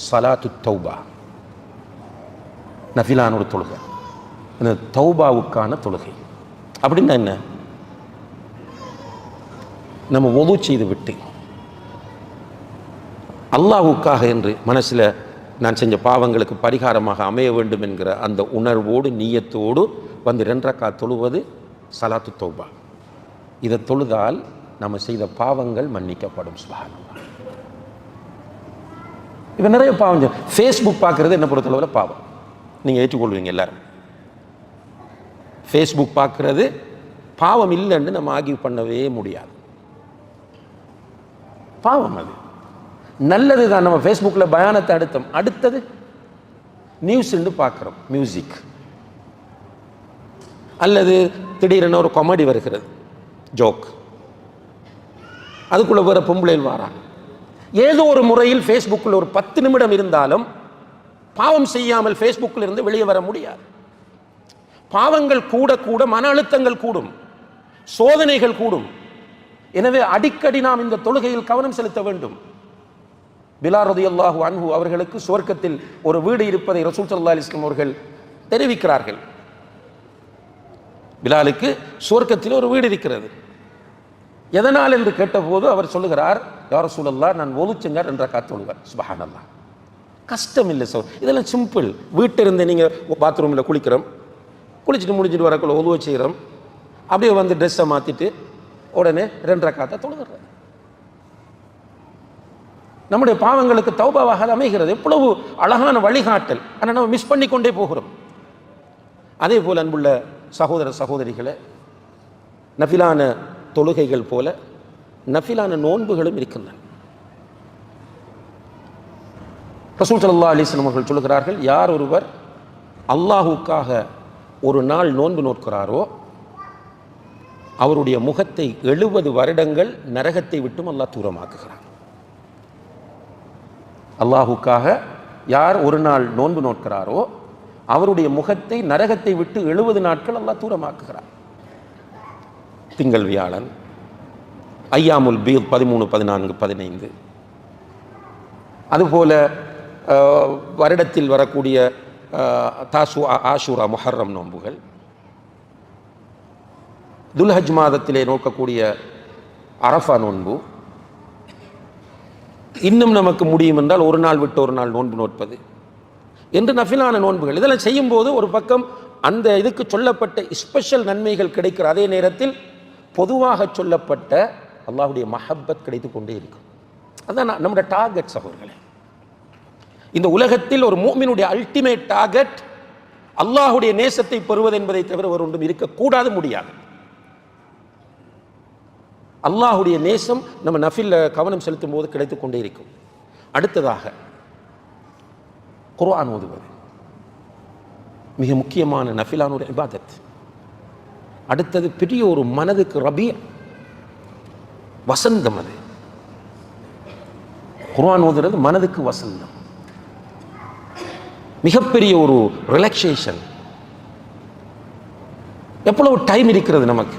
சலாத்து தௌபா, நஃபிலான ஒரு தொழுகை, இந்த தௌபாவுக்கான தொழுகை. அப்படின்னா என்ன? நம்ம ஒது செய்து விட்டு அல்லாஹ்வுக்காக என்று மனசில் நான் செஞ்ச பாவங்களுக்கு பரிகாரமாக அமைய வேண்டும் என்கிற அந்த உணர்வோடு நீயத்தோடு வந்து 2 ரக்காத் தொழுவது சலாத்து தௌபா. இதை தொழுதால் நம்ம செய்த பாவங்கள் மன்னிக்கப்படும். சுப்ஹானல்லாஹ். இப்போ நிறைய பாவம். ஃபேஸ்புக் பார்க்குறது என்ன பொறுத்தளவில் பாவம், நீங்கள் ஏற்றுக்கொள்வீங்க எல்லாரும். ஃபேஸ்புக் பார்க்குறது பாவம் இல்லைன்னு நம்ம ஆர்கியூ பண்ணவே முடியாது. பாவம் அது, நல்லது தான். நம்ம ஃபேஸ்புக்கில் பயானத்தை அடுத்தது நியூஸ்ன்னு பார்க்குறோம், மியூசிக், அல்லது திடீரென ஒரு காமெடி வருகிறது, ஜோக், அதுக்குள்ளே வேறு பொம்பளையில் வாராங்க. ஏதோ ஒரு முறையில் ஃபேஸ்புக்கில் ஒரு 10 நிமிடம் இருந்தாலும் பாவம் செய்யாமல் ஃபேஸ்புக்கில் இருந்து வெளியே வர முடியாது. பாவங்கள் கூட கூட மன அழுத்தங்கள் கூடும், சோதனைகள் கூடும். எனவே அடிக்கடி நாம் இந்த தொழுகையில் கவனம் செலுத்த வேண்டும். பிலால் ரலியல்லாஹு அன்ஹு அவர்களுக்கு சுவர்க்கத்தில் ஒரு வீடு இருப்பதை ரசூல் ஸல்லல்லாஹு அலைஹி வஸல்லம் அவர்கள் தெரிவிக்கிறார்கள். பிலாலுக்கு சுவர்க்கத்தில் ஒரு வீடு இருக்கிறது. எதனால் என்று கேட்டபோது அவர் சொல்லுகிறார், யா ரசூலல்லாஹ், நான் ஒது செஞ்சார் 2 ரக்காத் தொழுவேன். சுப்ஹானல்லாஹ். கஷ்டம் இல்லை சார், இதெல்லாம் சிம்பிள். வீட்டிலிருந்து நீங்கள் பாத்ரூமில் குளிச்சுட்டு முடிஞ்சிட்டு வரக்குள்ள ஒதுவை செய்கிறோம், அப்படியே வந்து ட்ரெஸ்ஸை மாற்றிட்டு உடனே 2 ரக்காத்தை தொழுதுறது. நம்முடைய பாவங்களுக்கு தௌபாவாக அமைகிறது. எவ்வளவு அழகான வழிகாட்டல். ஆனால் நம்ம மிஸ் பண்ணி கொண்டே போகிறோம். அதே போல் அன்புள்ள சகோதர சகோதரிகளை, நஃபிலான தொழுகைகள் போல நஃபிலான நோன்புகளும் இருக்கின்றன. ரசூல் ஸல்லல்லாஹு அலைஹி வஸல்லம் அவர்கள் சொல்கிறார்கள், யார் ஒருவர் அல்லாஹ்வுக்காக ஒரு நாள் நோன்பு நோக்கிறாரோ அவருடைய முகத்தை 70 வருடங்கள் நரகத்தை விட்டும் அல்லாஹ் தூரமாக்குகிறார். அல்லாஹ்வுக்காக யார் ஒரு நாள் நோன்பு நோக்கிறாரோ அவருடைய முகத்தை நரகத்தை விட்டு 70 நாட்கள் அல்லாஹ் தூரமாக்குகிறார். திங்கள், வியாழன், ஐயாமுல் பீத் 13, 14, 15, அதுபோல வருடத்தில் வரக்கூடிய தாசு, ஆஷூரா, முஹர்ரம் நோன்புகள், துல்ஹஜ் மாதத்திலே நோக்கக்கூடிய அரஃபா நோன்பு, இன்னும் நமக்கு முடியும் என்றால் ஒரு நாள் விட்டு ஒரு நாள் நோன்பு நோட்பது என்று நஃபிலான நோன்புகள். இதெல்லாம் செய்யும்போது ஒரு பக்கம் அந்த இதுக்கு சொல்லப்பட்ட ஸ்பெஷல் நன்மைகள் கிடைக்கிற அதே நேரத்தில் பொதுவாக சொல்லப்பட்ட அல்லாஹ்வுடைய மஹப்பத் கிடைத்து கொண்டே இருக்கும். அதான் நம்முடைய டார்கெட் சகோதரர்களே. இந்த உலகத்தில் ஒரு முஃமினுடைய அல்டிமேட் டார்கெட் அல்லாஹ்வுடைய நேசத்தை பெறுவது என்பதை தவிர ஒரு ஒன்றும் இருக்கக்கூடாது, முடியாது. அல்லாஹ்வுடைய நேசம் நம்ம நஃபில் கவனம் செலுத்தும் போது கிடைத்து கொண்டே இருக்கும். அடுத்ததாக குர்ஆன் ஓதுவது மிக முக்கியமான நஃபிலான ஒரு இபாதத். அடுத்தது பெரிய ஒரு மனதுக்கு ரபீ, வசந்தம். அது குர்ஆன் ஓதுறது மனதுக்கு வசந்தம், மிகப்பெரிய ஒரு ரிலாக்ஸேஷன். எவ்வளவு டைம் இருக்கிறது நமக்கு.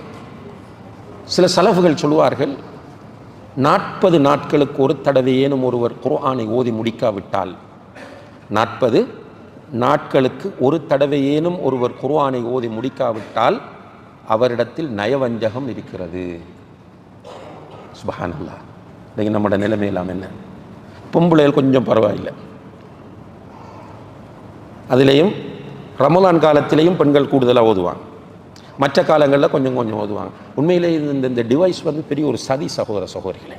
சில சலஃபுகள் சொல்லுவார்கள், 40 நாட்களுக்கு ஒரு தடவையேனும் ஒருவர் குர்ஆனை ஓதி முடிக்காவிட்டால், 40 நாட்களுக்கு ஒரு தடவையேனும் ஒருவர் குர்ஆனை ஓதி முடிக்காவிட்டால் அவரிடத்தில் நயவஞ்சகம் இருக்கிறது. சுப்ஹானல்லாஹ். இன்னைக்கு நம்மளோட நிலைமை எல்லாம் என்ன? பொம்பளைகள் கொஞ்சம் பரவாயில்லை, அதிலேயும் ரமலான் காலத்திலேயும் பெண்கள் கூடுதலாக ஓதுவாங்க, மற்ற காலங்களில் கொஞ்சம் கொஞ்சம் ஓதுவாங்க. உண்மையிலே இந்த டிவைஸ் வந்து பெரிய ஒரு சதி சகோதர சகோதரிகளே.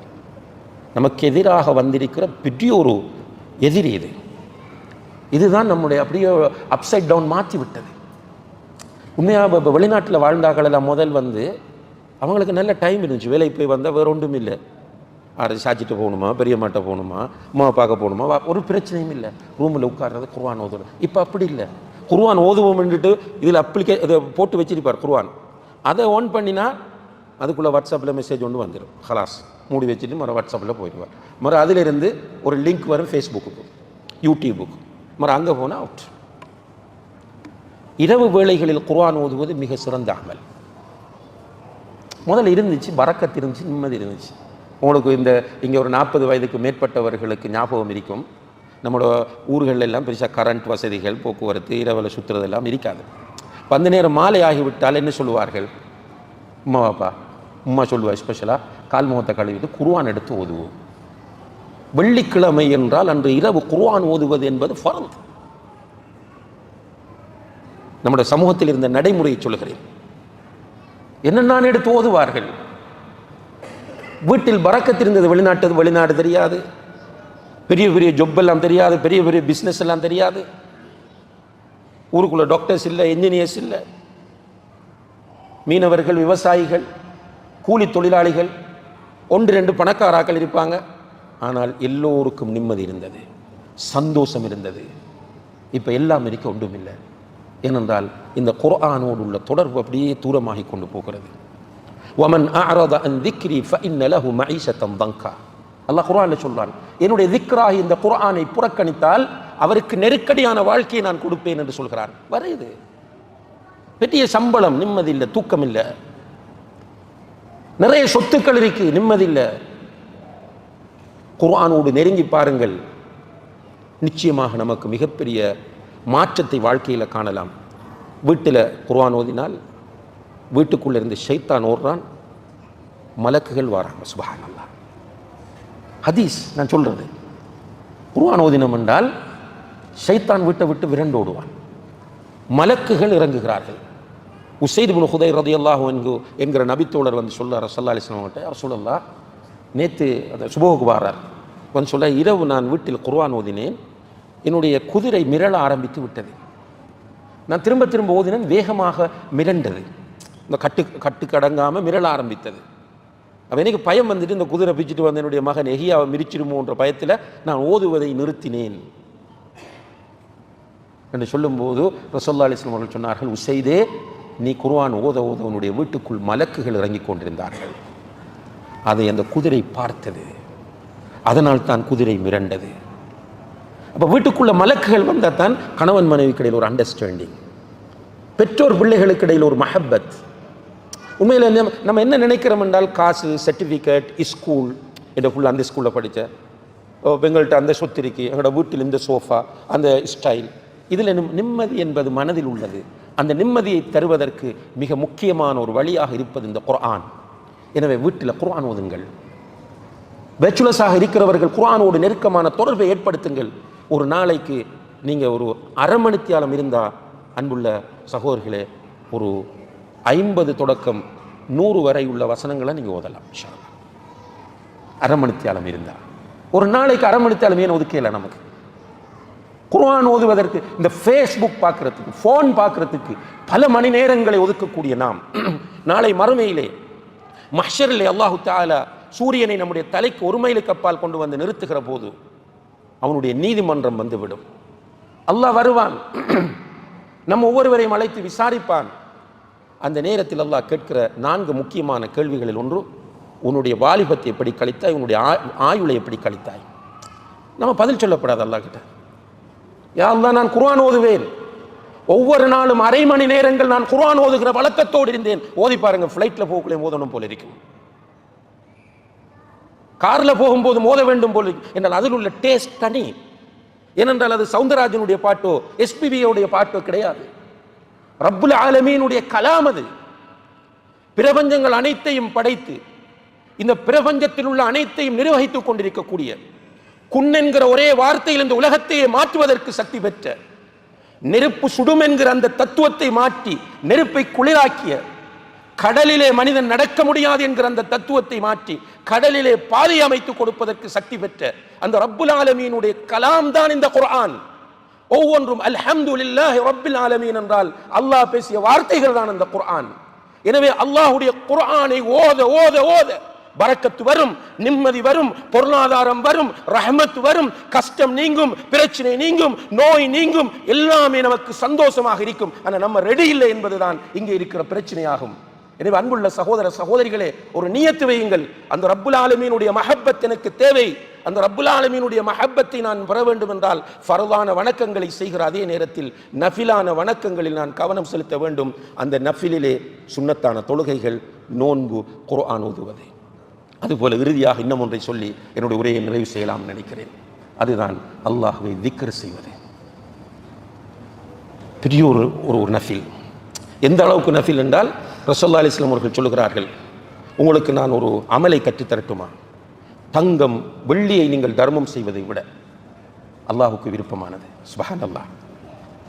நமக்கு எதிராக வந்திருக்கிற பெரிய ஒரு எதிரி இது. இதுதான் நம்முடைய அப்படியே அப்சைட் டவுன் மாற்றி விட்டது. உண்மையாக இப்போ வெளிநாட்டில் வாழ்ந்தாக்களெல்லாம் முதல் வந்து அவங்களுக்கு நல்ல டைம் இருந்துச்சு. வேலைக்கு போய் வந்தால் வேறு ஒன்றும் இல்லை, ஆறு சாச்சிட்டு போகணுமா, பெரிய மாட்டை போகணுமா, அம்மாவை பார்க்க போகணுமா, ஒரு பிரச்சனையும் இல்லை. ரூமில் உட்கார்றது குர்ஆன் ஓதுறது. இப்போ அப்படி இல்லை. குர்ஆன் ஓதுவோம்ன்ட்டு இதில் இதை போட்டு வச்சிருப்பார் குர்ஆன். அதை ஆன் பண்ணினா அதுக்குள்ளே வாட்ஸ்அப்பில் மெசேஜ் ஒன்று வந்துடும். ஹலாஸ் மூடி வச்சுட்டு மறு வாட்ஸ்அப்பில் போயிடுவார். மறு அதிலிருந்து ஒரு லிங்க் வரும் ஃபேஸ்புக்கு, யூடியூபுக்கு. மறு அங்கே போனால் அவுட். இரவு வேளைகளில் குர்ஆன் ஓதுவது மிக சிறந்த அமல். முதல்ல இருந்துச்சு, பரக்கத் இருந்துச்சு, நிம்மதி இருந்துச்சு. உங்களுக்கு இங்கே ஒரு 40 வயதுக்கு மேற்பட்டவர்களுக்கு ஞாபகம் இருக்கும், நம்மளோட ஊர்கள் எல்லாம் பெருசாக கரண்ட் வசதிகள், போக்குவரத்து, இரவில் சுற்றுறதெல்லாம் இருக்காது. அந்த நேரம் மாலை ஆகிவிட்டால் என்ன சொல்லுவார்கள்? உம்மா பாப்பா உம்மா சொல்லுவா ஸ்பெஷலாக கால் முகத்தை கழுவிட்டு குர்ஆன் எடுத்து ஓதுவோம். வெள்ளிக்கிழமை என்றால் அன்று இரவு குர்ஆன் ஓதுவது என்பது ஃபர்த். நம்முடைய சமூகத்தில் இருந்த நடைமுறையை சொல்லுகிறேன். என்னென்ன எடுத்து ஓதுவார்கள். வீட்டில் பரக்கத் இருந்தது. வெளிநாடு தெரியாது, பெரிய பெரிய ஜொப் எல்லாம் தெரியாது, பெரிய பெரிய பிஸ்னஸ் எல்லாம் தெரியாது. ஊருக்குள்ள டாக்டர்ஸ் இல்லை, என்ஜினியர்ஸ் இல்லை, மீனவர்கள், விவசாயிகள், கூலி தொழிலாளிகள், 1-2 பணக்காராக்கள் இருப்பாங்க. ஆனால் எல்லோருக்கும் நிம்மதி இருந்தது, சந்தோஷம் இருந்தது. இப்போ எல்லாம் இருக்க ஒன்றும் இல்லை. ஏனென்றால் இந்த குர்ஆனோடு உள்ள தொடர்பு அப்படியே தூரமாகி கொண்டு போகிறது. وَمَنْ أَعْرَضَ عَنْ ذِكْرِي فَإِنَّ لَهُ مَعِيشَةً ضَنْكًا. அல்லாஹ் குர்ஆன்ல சொல்றான், என்னுடைய திக்ராகி இந்த குர்ஆனை புறக்கணித்தால் அவருக்கு நெருக்கடியான வாழ்க்கையை நான் கொடுப்பேன் என்று சொல்கிறான். வருது பெரிய சம்பளம், நிம்மதி இல்லை, தூக்கம் இல்லை, நிறைய சொத்துக்கள் இருக்கு, நிம்மதி இல்லை. குர்ஆனோடு நெருங்கி பாருங்கள், நிச்சயமாக நமக்கு மிகப்பெரிய மாற்றத்தை வாழ்க்கையில் காணலாம். வீட்டில் குர்ஆன் ஓதினால் வீட்டுக்குள்ள இருந்து ஷைத்தான் ஓடுறான், மலக்குகள் வராங்க. சுப்ஹானல்லாஹ். ஹதீஸ் நான் சொல்றது. குர்ஆன் ஓதினம் என்றால் ஷைத்தான் வீட்டை விட்டு விரண்டோடுவான், மலக்குகள் இறங்குகிறார்கள். உஸைத் இப்னு ஹுதைர் ரலியல்லாஹு அன்ஹு என்கிற நபித்தோழர் வந்து சொல்றார் ஸல்லல்லாஹு அலைஹி வஸல்லம் கிட்ட, ரசூலுல்லாஹ் நேற்று அந்த சுபஹுக்கு வாரார் வந்து சொல்ல, இரவு நான் வீட்டில் குர்ஆன் ஓதினேன், என்னுடைய குதிரை மிரள ஆரம்பித்து விட்டது. நான் திரும்ப திரும்ப ஓதினேன், வேகமாக மிரண்டது, இந்த கட்டுக்கடங்காமல் மிரள ஆரம்பித்தது. அவன் எனக்கு பயம் வந்துட்டு இந்த குதிரை பிச்சுட்டு வந்து என்னுடைய மகன் எஹியாவை மிரிச்சிடுமோன்ற பயத்தில் நான் ஓதுவதை நிறுத்தினேன் என்று சொல்லும்போது ரசூலுல்லாஹி அலைஹி வஸல்லம் அவர்கள் சொன்னார்கள், உஸைதே நீ குர்ஆன் ஓத ஓத உன்னுடைய வீட்டுக்குள் மலக்குகள் இறங்கி கொண்டிருந்தார்கள். அதை அந்த குதிரை பார்த்தது, அதனால் தான் குதிரை மிரண்டது. அப்போ வீட்டுக்குள்ள மலக்குகள் வந்தால் தான் கணவன் மனைவிக்கு இடையில் ஒரு அண்டர்ஸ்டாண்டிங், பெற்றோர் பிள்ளைகளுக்கு இடையில் ஒரு மஹப்பத். உண்மையில் நம்ம என்ன நினைக்கிறோம் என்றால், காசு, சர்டிஃபிகேட், ஸ்கூல், என்ற ஃபுல்லாக அந்த ஸ்கூலில் படித்த எங்கள்கிட்ட அந்த சொத்து இருக்கு, எங்களோட வீட்டில் இந்த சோஃபா, அந்த ஸ்டைல், இதில் நிம்மதி என்பது மனதில் உள்ளது. அந்த நிம்மதியை தருவதற்கு மிக முக்கியமான ஒரு வழியாக இருப்பது இந்த குர்ஆன். எனவே வீட்டில் குர்ஆன் ஓதுங்கள். பேச்சுலர்ஸாக இருக்கிறவர்கள் குர்ஆனோடு நெருக்கமான தொடர்பை ஏற்படுத்துங்கள். ஒரு நாளைக்கு நீங்கள் ஒரு அரை மணித்தியாலம் இருந்தால், அன்புள்ள சகோதரர்களே, ஒரு 50 தொடக்கம் 100 வரை உள்ள வசனங்களை நீங்கள் ஓதலாம். இன்ஷா அல்லாஹ் அரை மணித்தியாலம் இருந்தால். ஒரு நாளைக்கு அரை மணித்தியாலம் ஏன் ஒதுக்கல? நமக்கு குர்ஆன் ஓதுவதற்கு, இந்த ஃபேஸ்புக் பார்க்கறதுக்கு, ஃபோன் பார்க்கறதுக்கு பல மணி நேரங்களை ஒதுக்கக்கூடிய நாம், நாளை மறுமையிலே மஹ்ஷரிலே அல்லாஹு தஆலா சூரியனை நம்முடைய தலைக்கு 1 மைலுக்கு அப்பால் கொண்டு வந்து நிறுத்துகிற போது அவனுடைய நீதிமன்றம் வந்துவிடும். அல்லாஹ் வருவான், நம்ம ஒவ்வொருவரையும் அழைத்து விசாரிப்பான். அந்த நேரத்தில் அல்லாஹ் கேட்கிற 4 முக்கியமான கேள்விகளில் ஒன்று, உன்னுடைய வாலிபத்தை எப்படி கழித்தாய், உன்னுடைய ஆயுளை எப்படி கழித்தாய். நம்ம பதில் சொல்லப்படாது அல்லாஹ் கிட்ட. யா அல்லாஹ், நான் குர்ஆன் ஓதுவேன், ஒவ்வொரு நாளும் அரை மணி நேரங்கள் நான் குர்ஆன் ஓதுகிற வழக்கத்தோடு இருந்தேன். ஓதி பாருங்க, ஃப்ளைட்டில் போகக்குள்ளே ஓதணும் போல இருக்கும், காரில் போகும்போது மோத வேண்டும் போல என்றால் அதில் உள்ள டேஸ்ட் தனி. ஏனென்றால் அது சவுந்தரராஜனுடைய பாட்டோ எஸ்பிபியோடைய பாட்டோ கிடையாது, ரப்புல் ஆலமீனுடைய கலாம். அது பிரபஞ்சங்கள் அனைத்தையும் படைத்து இந்த பிரபஞ்சத்தில் உள்ள அனைத்தையும் நிர்வகித்துக் கொண்டிருக்கக்கூடிய, குன் என்கிற ஒரே வார்த்தையில் இந்த உலகத்தையே மாற்றுவதற்கு சக்தி பெற்ற, நெருப்பு சுடும் என்கிற அந்த தத்துவத்தை மாற்றி நெருப்பை குளிராக்கிய, கடலிலே மனிதன் நடக்க முடியாது என்கிற அந்த தத்துவத்தை மாற்றி கடலிலே பாதை அமைத்துக் கொடுப்பதற்கு சக்தி பெற்ற அந்த ரப்புல் ஆலமீனுடைய கலாம் தான் இந்த குர்ஆன். ஒவ்வொன்றும் அல்ஹம்துலில்லாஹி ரப்பில் ஆலமீன் என்றால் அல்லாஹ் பேசிய வார்த்தைகள் தான் அந்த குர்ஆன். எனவே அல்லாஹ்வுடைய குர்ஆனை ஓத ஓத ஓத பரக்கத்து வரும், நிம்மதி வரும், பொருளாதாரம் வரும், ரஹ்மத் வரும், கஷ்டம் நீங்கும், பிரச்சனை நீங்கும், நோய் நீங்கும், எல்லாமே நமக்கு சந்தோஷமாக இருக்கும். ஆனால் நம்ம ரெடி இல்லை என்பதுதான் இங்கே இருக்கிற பிரச்சனையாகும். எனவே அன்புள்ள சகோதர சகோதரிகளே, ஒரு நியத்து வையுங்கள், அந்த ரப்புல் ஆலமீனுடைய மஹப்பத் எனக்கு தேவை. அந்த ரப்புல் ஆலமீனுடைய மஹப்பத்தை நான் பெற வேண்டும் என்றால் ஃபர்தான வணக்கங்களை செய்கிற அதே நேரத்தில் நஃபிலான வணக்கங்களில் நான் கவனம் செலுத்த வேண்டும். அந்த நஃபிலிலே சுன்னத்தான தொழுகைகள், நோன்பு, குர்ஆன் ஓதுவது. அதுபோல இறுதியாக இன்னும் ஒன்றை சொல்லி என்னுடைய உரையை நிறைவு செய்யலாம் நினைக்கிறேன். அதுதான் அல்லாஹ்வை திக்ர் செய்வது. பெரிய ஒரு நஃபில். எந்த அளவுக்கு நஃபில் என்றால், ரசூலுல்லாஹி அலைஹி வஸல்லம் அவர்கள் சொல்லுகிறார்கள், உங்களுக்கு நான் ஒரு அமலை கற்றுத்தரட்டுமா? தங்கம் வெள்ளியை நீங்கள் தர்மம் செய்வதை விட அல்லாஹுக்கு விருப்பமானது. சுப்ஹானல்லாஹ்.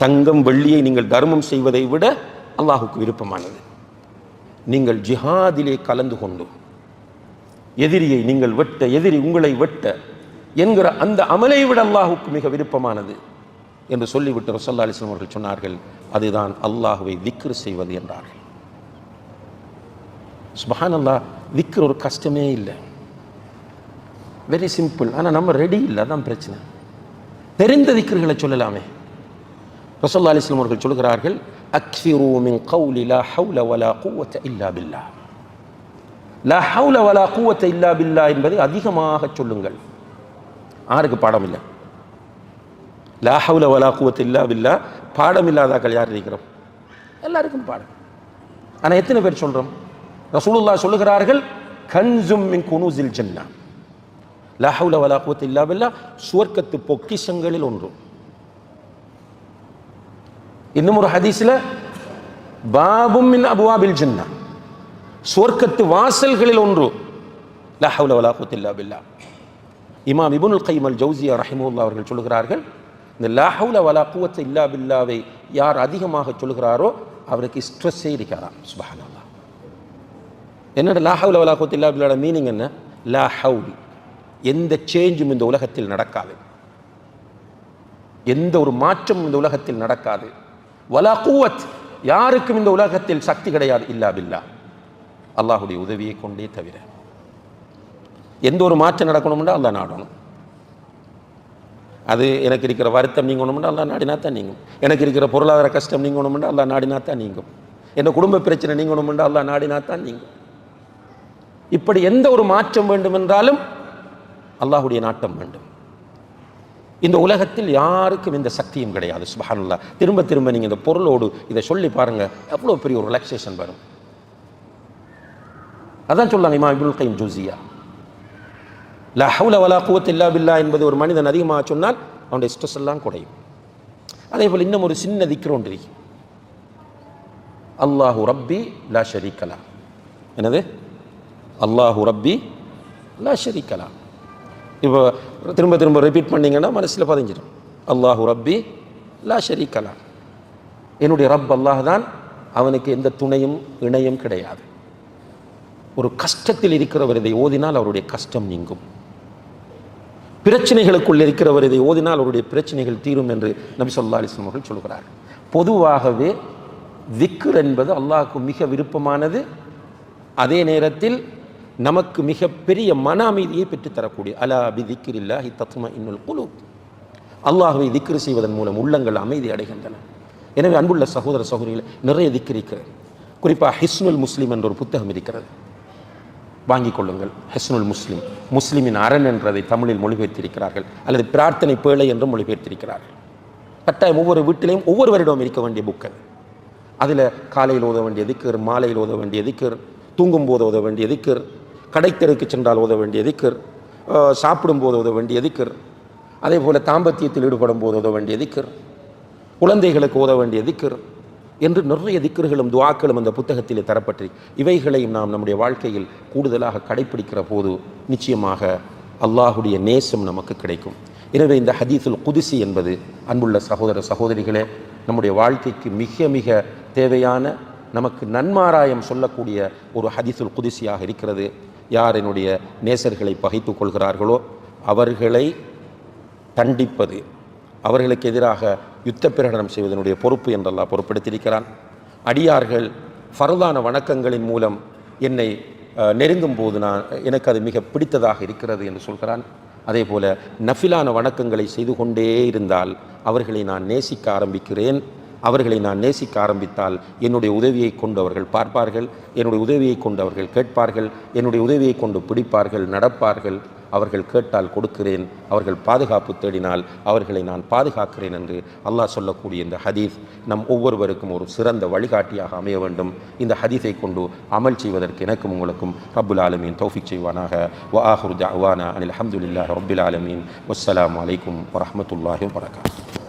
தங்கம் வெள்ளியை நீங்கள் தர்மம் செய்வதை விட அல்லாஹுக்கு விருப்பமானது. நீங்கள் ஜிஹாதிலே கலந்து கொண்டு எதிரியை நீங்கள் வெட்ட, எதிரி உங்களை வெட்ட என்கிற அந்த அமலை விட அல்லாஹுக்கு மிக விருப்பமானது என்று சொல்லிவிட்டு ரசூலுல்லாஹி அலைஹி வஸல்லம் அவர்கள் சொன்னார்கள், அதுதான் அல்லாஹுவை திக்ர் செய்வது என்றார்கள். சுப்ஹானல்லாஹ். திக்ர் ஒரு கஷ்டமே இல்லை, வெரி சிம்பிள். ஆனால் நம்ம ரெடி இல்லை, அதான் பிரச்சனை. தெரிந்த திக்ர்களை சொல்லலாமே. ரசூலுல்லாஹி அலைஹி வஸல்லம் அவர்கள் சொல்கிறார்கள், அக்ஸிரு மின் கௌலி லா ஹவுல வலா குவத இல்லா பில்லாஹ். லா ஹவுல வலா குவத இல்லா பில்லாஹ் என்பதை அதிகமாக சொல்லுங்கள். யாருக்கு பாடம் இல்லை? லா ஹவுல வலா குவத இல்லா பில்லாஹ் பாடம் இல்லாதாக்கள் யார் இருக்கிறோம்? எல்லாருக்கும் பாடம். ஆனால் எத்தனை பேர் சொல்கிறோம்? ரசூலுல்லாஹ் சொல்லுகிறார்கள், கன்ஸும் மின் குனூஸில் ஜன்னah. லா ஹவுல வலா குவத இல்லா பில்லாஹ் சுவர்க்கத்து பொக்கிஷங்களில் ஒன்று. இன்னும் ஒரு ஹதீஸ்ல, பாபும் மின் அப்வாபில் ஜன்னah, சுவர்க்கத்து வாசல்களில் ஒன்று. லா ஹவுல வலா குவத இல்லா பில்லாஹ். இமாம் இப்னுல் கைம் அல் ஜௌசியா ரஹிமஹுல்லாஹ் அவர்கள் சொல்லுகிறார்கள், இந்த லா ஹவுல வலா குவத இல்லா பில்லாவை யார் அதிகமாக சொல்லுகிறாரோ அவருக்கு ஸ்ட்ரெஸ்ஸே இருக்காராம். சுப்ஹானல்லாஹ். என்னோட லா ஹவுல வலா குவத இல்லா பில்லாஹ் மீனிங் என்ன? லா ஹவுல், எந்த சேஞ்சும் இந்த உலகத்தில் நடக்காது, எந்த ஒரு மாற்றமும் இந்த உலகத்தில் நடக்காது. வலா குவத், யாருக்கும் இந்த உலகத்தில் சக்தி கிடையாது, இல்லா பில்லாஹ், அல்லாஹுடைய உதவியை கொண்டே தவிர. எந்த ஒரு மாற்றம் நடக்கணும்னா அல்லாஹ் நாடணும். அது எனக்கு இருக்கிற வருத்தம் நீங்கணும்னா அல்லாஹ் நாடினா தான் நீங்கும். எனக்கு இருக்கிற பொருளாதார கஷ்டம் நீங்கணும்னா அல்லாஹ் நாடினா தான் நீங்கும். என் குடும்ப பிரச்சனை நீங்கணும்னா அல்லாஹ் நாடினா தான் நீங்கும். இப்படி எந்த ஒரு மாற்றம் வேண்டும் என்றாலும் அல்லாஹுடைய நாட்டம் வேண்டும். இந்த உலகத்தில் யாருக்கும் இந்த சக்தியும் கிடையாது. சுப்ஹானல்லாஹ். திரும்ப திரும்ப நீங்க இந்த பொருளோடு இதை சொல்லி பாருங்க, எவ்வளவு பெரிய ஒரு ரிலாக்ஸேஷன் வரும். அதான் சொல்லாங்க இமாம் இப்னுல் கைம் ஜௌசியா, லா ஹவுல வலா குவத்த இல்லா பில்லாஹ் என்பது ஒரு மனிதன் அதிகமாக சொன்னால் அவனுடைய ஸ்ட்ரெஸ் எல்லாம் குறையும். அதே போல் இன்னும் ஒரு சின்ன திக்ர் ஒன்று, அல்லாஹு ரப்பி லா ஷரீக லஹ். என்னது? அல்லாஹு ரப்பி லா ஷரீக லஹ். இப்போ திரும்ப திரும்ப ரிப்பீட் பண்ணிங்கன்னா மனசில் பதிஞ்சிடும். அல்லாஹு ரப்பி லா ஷரீக லஹ். என்னுடைய ரப் அல்லாஹ் தான், அவனுக்கு எந்த துணையும் இணையும் கிடையாது. ஒரு கஷ்டத்தில் இருக்கிறவர் இதை ஓதினால் அவருடைய கஷ்டம் நீங்கும். பிரச்சனைகளுக்குள் இருக்கிறவர் இதை ஓதினால் அவருடைய பிரச்சனைகள் தீரும் என்று நபி ஸல்லல்லாஹு அலைஹி வஸல்லம் அவர்கள் சொல்கிறார். பொதுவாகவே திக்ர் என்பது அல்லாஹ்வுக்கு மிக விருப்பமானது, அதே நேரத்தில் நமக்கு மிகப்பெரிய மன அமைதியை பெற்றுத்தரக்கூடிய. அலா பி திக்ரில்லாஹி தத்மஇன்னுல் குலூப். அல்லாஹ்வை திக்ர் செய்வதன் மூலம் உள்ளங்கள் அமைதி அடைகின்றன. எனவே அன்புள்ள சகோதர சகோதரிகளை, நிறைய திக்ர் இருக்கிறது. குறிப்பாக ஹிஸ்னுல் முஸ்லிம் என்ற ஒரு புத்தகம் இருக்கிறது, வாங்கிக் கொள்ளுங்கள். ஹிஸ்னுல் முஸ்லிம், முஸ்லிமின் அரண் என்றதை தமிழில் மொழிபெயர்த்திருக்கிறார்கள், அல்லது பிரார்த்தனை பேழை என்றும் மொழிபெயர்த்திருக்கிறார்கள். கட்டாயம் ஒவ்வொரு வீட்டிலையும் ஒவ்வொரு வருடம் இருக்க வேண்டிய புக் அது. அதில் காலையில் ஓத வேண்டிய திக்ர், மாலையில் ஓத வேண்டிய திக்ர், தூங்கும் போது ஓத வேண்டிய திக்ர், கடைத்தெருக்கு சென்றால் ஓத வேண்டிய திக்ர், சாப்பிடும் போது ஓத வேண்டிய திக்ர், அதே போல் தாம்பத்தியத்தில் ஈடுபடும் போது ஓத வேண்டிய திக்ர், குழந்தைகளுக்கு ஓத வேண்டிய திக்ர் என்று நிறைய திக்ர்களும் துஆக்களும் அந்த புத்தகத்தில் தரப்பட்டு, இவைகளையும் நாம் நம்முடைய வாழ்க்கையில் கூடுதலாக கடைப்பிடிக்கிற போது நிச்சயமாக அல்லாஹுடைய நேசம் நமக்கு கிடைக்கும். எனவே இந்த ஹதீஸுல் குதுசி என்பது அன்புள்ள சகோதர சகோதரிகளே, நம்முடைய வாழ்க்கைக்கு மிக மிக தேவையான, நமக்கு நன்மாராயம் சொல்லக்கூடிய ஒரு ஹதீஸுல் குதுசியாக இருக்கிறது. யார் என்னுடைய நேசர்களை பகைத்து கொள்கிறார்களோ அவர்களை தண்டிப்பது, அவர்களுக்கு எதிராக யுத்த பிரகடனம் செய்வதனுடைய பொறுப்பு என்றெல்லாம் பொறுப்பெடுத்திருக்கிறான். அடியார்கள் ஃபர்தான வணக்கங்களின் மூலம் என்னை நெருங்கும் போது எனக்கு அது மிக பிடித்ததாக இருக்கிறது என்று சொல்கிறான். அதே போல நஃபிலான வணக்கங்களை செய்து கொண்டே இருந்தால் அவர்களை நான் நேசிக்க ஆரம்பிக்கிறேன். அவர்களை நான் நேசிக்க ஆரம்பித்தால் என்னுடைய உதவியை கொண்டு அவர்கள் பார்ப்பார்கள், என்னுடைய உதவியை கொண்டு அவர்கள் கேட்பார்கள், என்னுடைய உதவியை கொண்டு பிடிப்பார்கள், நடப்பார்கள். அவர்கள் கேட்டால் கொடுக்கிறேன், அவர்கள் பாதுகாப்பு தேடினால் அவர்களை நான் பாதுகாக்கிறேன் என்று அல்லாஹ் சொல்லக்கூடிய இந்த ஹதீஸ் நம் ஒவ்வொருவருக்கும் ஒரு சிறந்த வழிகாட்டியாக அமைய வேண்டும். இந்த ஹதீஸை கொண்டு அமல் செய்வதற்கு எனக்கும் உங்களுக்கும் ரப்புல் ஆலமீன் தௌஃபீக் செய்வானாக. வ ஆஹிரு தஅவானா அனில் ஹம்துலில்லாஹி ரப்பில் ஆலமீன். வஸ்ஸலாமு அலைக்கும் வரஹ்மத்துல்லாஹி வபரகாத்துஹு.